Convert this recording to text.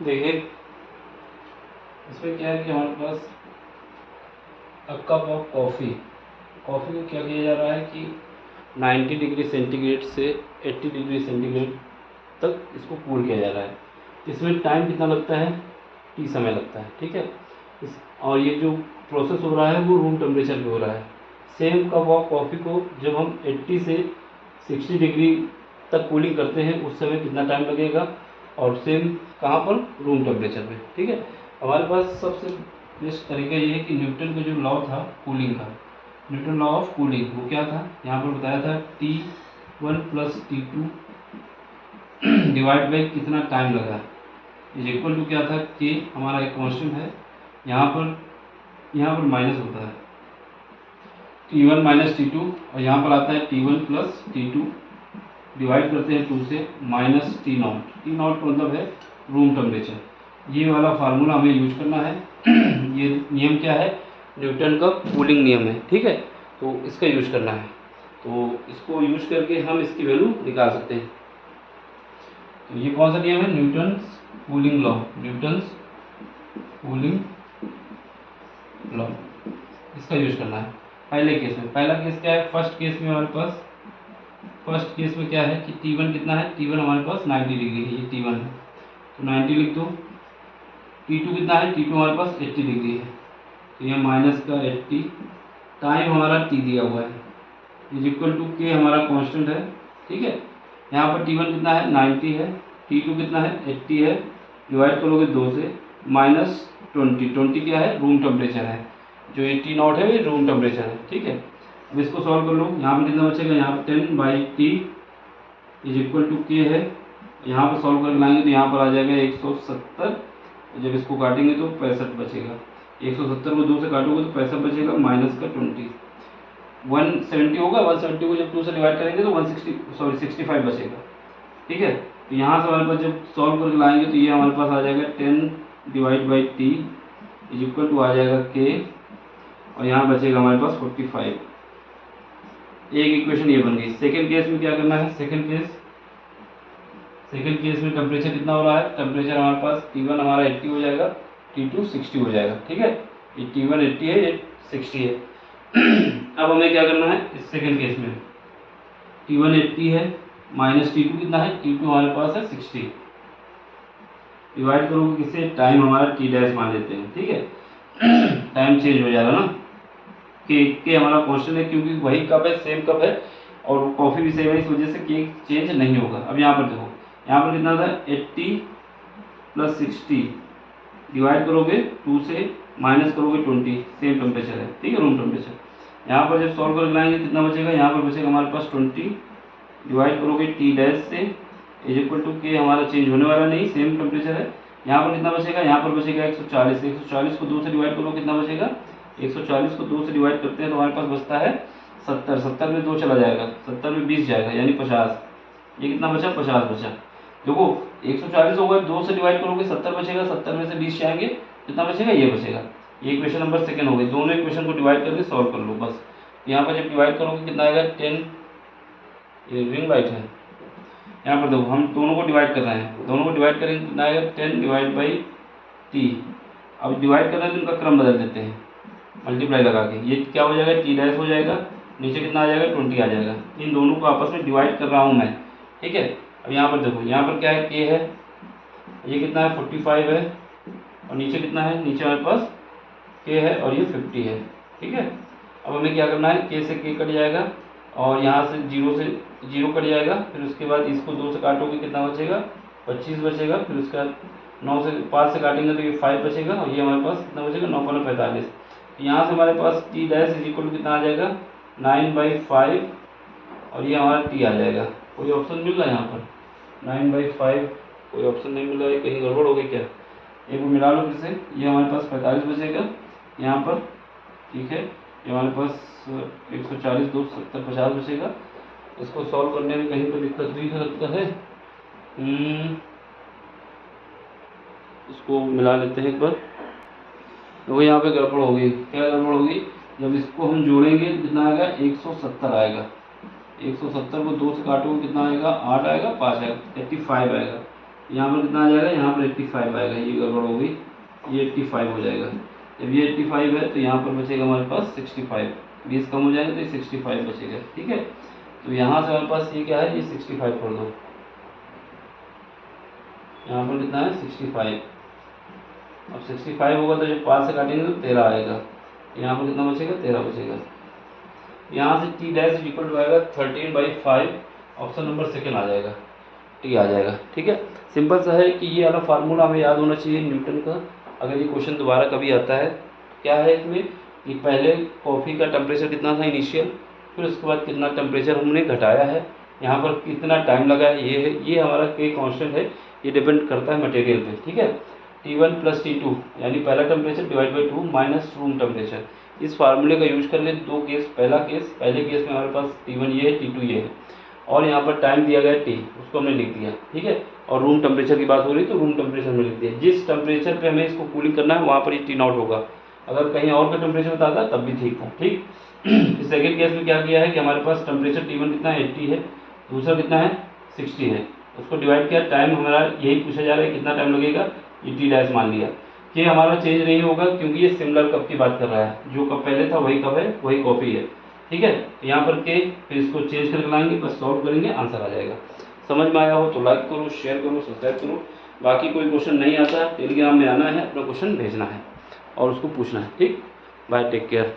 देखिए इसमें क्या है कि हमारे पास a cup of coffee coffee को क्या किया जा रहा है कि 90 डिग्री सेंटीग्रेड से 80 डिग्री सेंटीग्रेड तक इसको कूल किया जा रहा है। इसमें टाइम कितना लगता है, टी समय लगता है, ठीक है। और ये जो प्रोसेस हो रहा है वो रूम टेम्परेचर पे हो रहा है। सेम कप ऑफ कॉफ़ी को जब हम 80 से 60 डिग्री तक कूलिंग करते हैं उस समय कितना टाइम लगेगा, और सेम कहाँ पर, रूम टेम्परेचर पे, ठीक है। हमारे पास सबसे बेस्ट तरीका ये है कि न्यूटन का जो लॉ था कूलिंग का, न्यूटन लॉ ऑफ कूलिंग, वो क्या था यहाँ पर बताया था T1 plus T2 divide by कितना टाइम लगा इज इक्वल टू क्या था, के हमारा एक कांस्टेंट है, यहाँ पर माइनस होता है T1 माइनस T2, और यहाँ पर आता है T1 प्लस T2 डिवाइड करते हैं 2 से माइनस टी नॉट का मतलब है रूम टेम्परेचर। ये वाला फार्मूला हमें यूज करना है ये नियम क्या है, न्यूटन का कूलिंग नियम है, ठीक है। तो इसका यूज करना है, तो इसको यूज करके हम इसकी वैल्यू निकाल सकते हैं। तो ये कौन सा नियम है, Newton's cooling law, Newton's cooling law, इसका यूज करना है पहले केस में। पहला केस क्या है, फर्स्ट केस में हमारे पास, फर्स्ट केस में क्या है कि T1 कितना है, T1 हमारे पास 90 डिग्री है, ये T1 है तो 90 लिख दो। T2 कितना है, T2 हमारे पास 80 डिग्री है तो ये माइनस का 80, टाइम हमारा T दिया हुआ है इज इक्वल टू के हमारा कांस्टेंट है, ठीक है। यहाँ पर T1 कितना है, 90 है, T2 कितना है, 80 है, डिवाइड करोगे 2 से, माइनस 20 क्या है, रूम टेम्परेचर है, जो ये T नॉट है ये रूम टेम्परेचर है, ठीक है। अब इसको सॉल्व कर लो, यहाँ पे कितना बचेगा, यहाँ पे 10/T इज इक्वल टू के है, यहाँ पर सॉल्व करके लाएंगे तो यहाँ पर आ जाएगा 170, जब इसको काटेंगे तो 65 बचेगा, 170 को 2 से काटोगे तो 65 बचेगा, माइनस का 20, 170 होगा, 170 को जब 2 से डिवाइड करेंगे तो 65 बचेगा, ठीक है। तो यहाँ से हमारे पास जब सॉल्व करके लाएंगे तो ये हमारे पास आ जाएगा 10/T इज इक्वल टू आ जाएगा के, और यहाँ बचेगा हमारे पास 45। एक इक्वेशन ये बन गई। सेकेंड केस में क्या करना है, सेकेंड केस में टेम्परेचर कितना हो रहा है, टेम्परेचर हमारे पास T1 हमारा 80 हो जाएगा, T2 60 हो जाएगा, ठीक है। ये T1 80 है, ये 60 है अब हमें क्या करना है इस सेकेंड केस में, T1 80 है माइनस T2 कितना है, T2 हमारे पास है 60, डिवाइड करोगे किससे, टाइम हमारा T डैश मान लेते हैं, ठीक है टाइम चेंज हो जाएगा ना, के हमारा कांस्टेंट है क्योंकि वही कप है, सेम कप है, और कॉफ़ी भी सेम है, इस वजह से के चेंज नहीं होगा। अब यहाँ पर देखो, यहाँ पर कितना था, 80 प्लस 60 डिवाइड करोगे 2 से, माइनस करोगे 20, सेम टेम्परेचर है, ठीक है, रूम टेम्परेचर। यहाँ पर जब सॉल्व करके लाएंगे कितना बचेगा, यहाँ पर बचेगा हमारे पास 20, डिवाइड करोगे T डैश से इज इक्वल टू के, हमारा चेंज होने वाला नहीं, सेम टेम्परेचर है। यहाँ पर कितना बचेगा, यहाँ पर बचेगा 140, 140 को 2 से डिवाइड करो कितना बचेगा, 140 को 2 से डिवाइड करते हैं तो हमारे पास बचता है 70, 70 में 2 चला जाएगा, 70 में 20 जाएगा, यानी 50, ये कितना बचा, 50 बचा। देखो 140 होगा, 2 से डिवाइड करोगे 70 बचेगा, 70 में से 20 जाएंगे, कितना बचेगा, ये बचेगा। ये इक्वेशन नंबर सेकेंड हो गई। दोनों इक्वेशन को डिवाइड करके सॉल्व कर लो बस। यहाँ पर जब डिवाइड करोगे कितना आएगा, 10, ये रिंग लाइट है, यहाँ पर देखो हम दोनों को डिवाइड कर रहे हैं, दोनों को डिवाइड करेंगे कितना आएगा, 10/T। अब डिवाइड कर रहे हैं तो इनका क्रम बदल देते हैं, मल्टीप्लाई लगा के, ये क्या हो जाएगा, T डैश हो जाएगा, नीचे कितना आ जाएगा, 20 आ जाएगा। इन दोनों को आपस में डिवाइड कर रहा हूँ मैं, ठीक है। अब यहाँ पर देखो, यहाँ पर क्या है, के है, ये कितना है, 45 है, और नीचे कितना है, नीचे हमारे पास के है और ये 50 है, ठीक है। अब हमें क्या करना है, के से के कट जाएगा, और यहाँ से 0 से 0 कट जाएगा, फिर उसके बाद इसको 2 से काटोगे कितना बचेगा, 25 बचेगा, फिर उसका 9 से 5 से काटेंगे तो ये 5 बचेगा, और ये हमारे पास कितना बचेगा, 9×45। यहाँ से हमारे पास T dash is equal to कितना आ जाएगा, 9/5, और ये हमारा T आ जाएगा। कोई ऑप्शन मिल रहा है यहाँ पर, 9/5 कोई ऑप्शन नहीं मिल रहा है, कहीं गड़बड़ हो गई क्या, एक बार मिला लो फिर से। ये हमारे पास 45 बचेगा यहाँ पर, ठीक है। ये हमारे पास 140, 2, 70, 50 बचेगा। इसको सॉल्व करने में कहीं पर दिक्कत हुई है लगता है, इसको मिला लेते हैं एक बार। तो यहाँ पे गड़बड़ होगी, क्या गड़बड़ होगी, जब इसको हम जोड़ेंगे कितना आएगा, 170 आएगा, 170 को 2 से काटोगे कितना आएगा, 8 आएगा, 5 आएगा, 85 आएगा, यहाँ पर कितना आ जाएगा, यहाँ पर 85 आएगा, ये गड़बड़ हो गई, ये 85 हो जाएगा। जब ये 85 है तो यहाँ पर बचेगा हमारे पास 65, 20 कम हो जाएगा तो ये 65 बचेगा। ठीक है, तो यहाँ से हमारे पास ये क्या है, ये 65 कर दो, यहाँ पर कितना है 65। अब 65 होगा तो जब 5 से काटेंगे तो 13 आएगा, यहाँ पर कितना बचेगा, 13 बचेगा। यहाँ से टी डैश इक्वल टू आएगा 13/5, ऑप्शन नंबर सेकेंड आ जाएगा, टी आ जाएगा। ठीक है, सिंपल सा है कि ये वाला फार्मूला हमें याद होना चाहिए न्यूटन का। अगर ये क्वेश्चन दोबारा कभी आता है, क्या है इसमें कि पहले कॉफ़ी का टेम्परेचर कितना था इनिशियल, फिर उसके बाद कितना टेम्परेचर हमने घटाया है, यहाँ पर कितना टाइम लगा है, ये हमारा के कांस्टेंट है, ये डिपेंड करता है मटेरियल पे। ठीक है, T1 + T2 यानी पहला temperature divide by 2 minus room temperature, इस फार्मूले का यूज कर ले। दो केस, पहले केस में हमारे पास T1 ये है, T2 ये है, और यहाँ पर टाइम दिया गया T, उसको हमने लिख दिया। ठीक है, और रूम टेम्परेचर की बात हो रही तो रूम टेम्परेचर में लिख दिया। जिस टेम्परेचर पे हमें इसको कूलिंग करना है वहाँ पर ये T0 होगा, अगर कहीं और का टेम्परेचर बताता तब भी ठीक था। ठीक, सेकेंड केस में क्या किया है कि हमारे पास टेम्परेचर T1 कितना है, 80 है, दूसरा कितना है 60 है, उसको डिवाइड किया, टाइम हमारा यही पूछा जा रहा है कितना टाइम लगेगा, ये टी डैश मान लिया। कि हमारा चेंज नहीं होगा क्योंकि ये सिमिलर कप की बात कर रहा है, जो कप पहले था वही कप है, वही कॉपी है। ठीक है, यहाँ पर के फिर इसको चेंज करके लाएंगे, बस सॉल्व करेंगे, आंसर आ जाएगा। समझ में आया हो तो लाइक करो, शेयर करो, सब्सक्राइब करो। बाकी कोई क्वेश्चन नहीं आता टेलीग्राम में आना है, अपना क्वेश्चन भेजना है और उसको पूछना है। ठीक, बाय, टेक केयर।